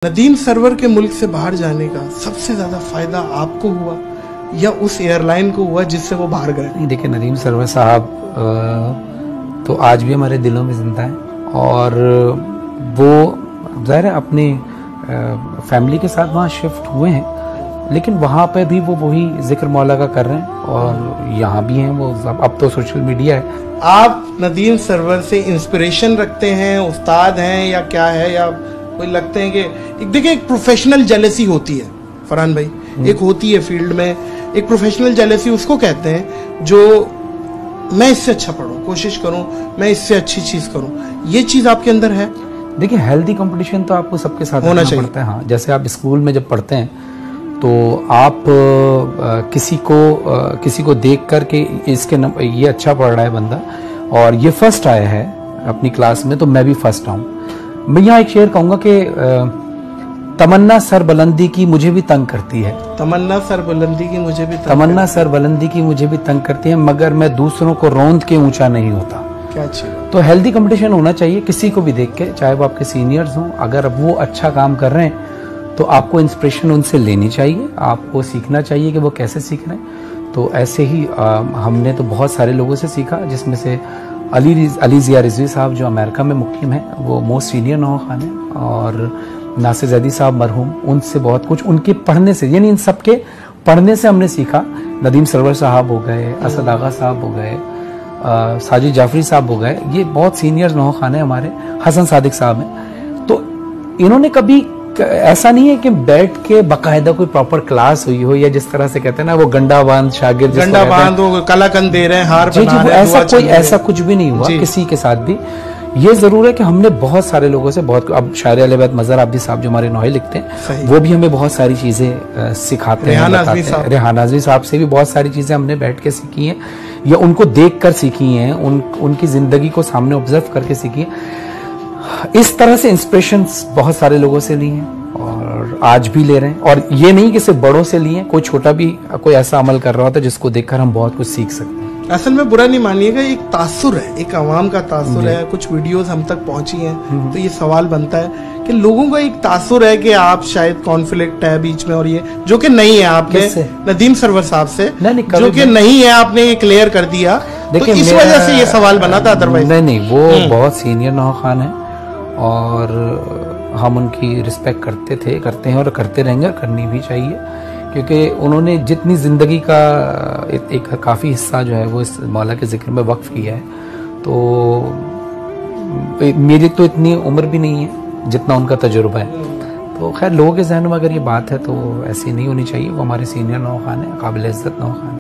Nadeem server के मुल्क से बाहर जाने का सबसे ज्यादा फायदा आपको हुआ या उस एयरलाइन को हुआ जिससे वो बाहर गए? देखिए, नदीम सरवर साहब तो आज भी हमारे दिलों में जिंदा है और वो ज़ाहिर है अपनी फैमिली के साथ वहाँ शिफ्ट हुए हैं, लेकिन वहाँ पे भी वो वही जिक्र मौला का कर रहे हैं और यहाँ भी हैं वो। अब तो सोशल मीडिया है। आप नदीम सरवर से इंस्पिरेशन रखते हैं, उस्ताद हैं या क्या है, या कोई लगते हैं कि देखिए एक प्रोफेशनल जेलसी होती है फरहान भाई, एक होती है फील्ड में एक प्रोफेशनल जेलसी, उसको कहते हैं जो मैं इससे अच्छा पढूं, कोशिश करूं मैं इससे अच्छी चीज करूं। ये चीज आपके अंदर है? देखिए, हेल्दी कंपटीशन तो आपको सबके साथ होना चाहिए पड़ता है। हाँ, जैसे आप स्कूल में जब पढ़ते हैं तो आप किसी को देख करके इसके ये अच्छा पढ़ रहा है बंदा और ये फर्स्ट आया है अपनी क्लास में तो मैं भी फर्स्ट आऊं। मैं यहाँ एक शेर कहूंगा कि तमन्ना सर बुलंदी की मुझे भी तंग करती है। तमन्ना सर बुलंदी की मुझे भी तमन्ना सर बुलंदी की मुझे भी तंग करती है, मगर मैं दूसरों को रौंद के ऊंचा नहीं होता। क्या अच्छी। तो हेल्दी कंपटीशन होना चाहिए किसी को भी देख के, चाहे वो आपके सीनियर्स हों। अगर वो अच्छा काम कर रहे हैं तो आपको इंस्पिरेशन उनसे लेनी चाहिए, आपको सीखना चाहिए कि वो कैसे सीख रहे हैं। तो ऐसे ही हमने तो बहुत सारे लोगों से सीखा, जिसमें से अली ज़िया रिजवी साहब जो अमेरिका में मुकीम है, वो मोस्ट सीनियर नौहा खान है, और नासिर ज़ैदी साहब मरहूम, उनसे बहुत कुछ उनके पढ़ने से, यानी इन सब के पढ़ने से हमने सीखा। नदीम सरवर साहब हो गए, असद आगा साहब हो गए, साजिद जाफरी साहब हो गए, ये बहुत सीनियर नौहा खान है हमारे। हसन सादिक साहब हैं। तो इन्होंने कभी ऐसा नहीं है कि बैठ के बाकायदा कोई प्रॉपर क्लास हुई हो, या जिस तरह से कहते हैं ना वो गंडा बांध शागिर्द, गंडा बांध वो कलाकंद दे रहे हैं, हार बना रहे हैं, ऐसा कुछ भी नहीं हुआ किसी के साथ भी। ये जरूर है कि हमने बहुत सारे लोगों से बहुत, अब शायर अहले मज़हर आबिदी साहब जो हमारे नोहे लिखते हैं वो भी हमें बहुत सारी चीजें सिखाते हैं, बताते हैं। रेहान आज़मी साहब से भी बहुत सारी चीजें हमने बैठ के सीखी हैं या उनको देख कर सीखी हैं, उनकी जिंदगी को सामने ऑब्जर्व करके सीखी है। इस तरह से इंस्पिरेशन बहुत सारे लोगों से ली हैं और आज भी ले रहे हैं। और ये नहीं कि सिर्फ बड़ों से लिए, कोई छोटा भी कोई ऐसा अमल कर रहा होता है जिसको देखकर हम बहुत कुछ सीख सकते हैं। असल में बुरा नहीं मानिएगा, एक तासुर है, एक आवाम का तासुर है। कुछ वीडियोस हम तक पहुंची हैं तो ये सवाल बनता है कि लोगों का एक तासुर है कि आप शायद कॉन्फ्लिक्ट है बीच में, और ये जो कि नहीं है आपके नदीम सरवर साहब से, जो कि नहीं है, आपने ये क्लियर कर दिया। तो इस वजह से ये सवाल बना था, अदरवाइज नहीं, वो बहुत सीनियर नौहा खान है और हम उनकी रिस्पेक्ट करते थे, करते हैं और करते रहेंगे, और करनी भी चाहिए, क्योंकि उन्होंने जितनी ज़िंदगी का एक काफ़ी हिस्सा जो है वो इस मौला के जिक्र में वक्फ किया है। तो मेरी तो इतनी उम्र भी नहीं है जितना उनका तजुर्बा है। तो खैर, लोगों के जहन में अगर ये बात है तो ऐसी नहीं होनी चाहिए। वो हमारे सीनियर नौहा खान है, काबिल इज्जत नौहा खान है।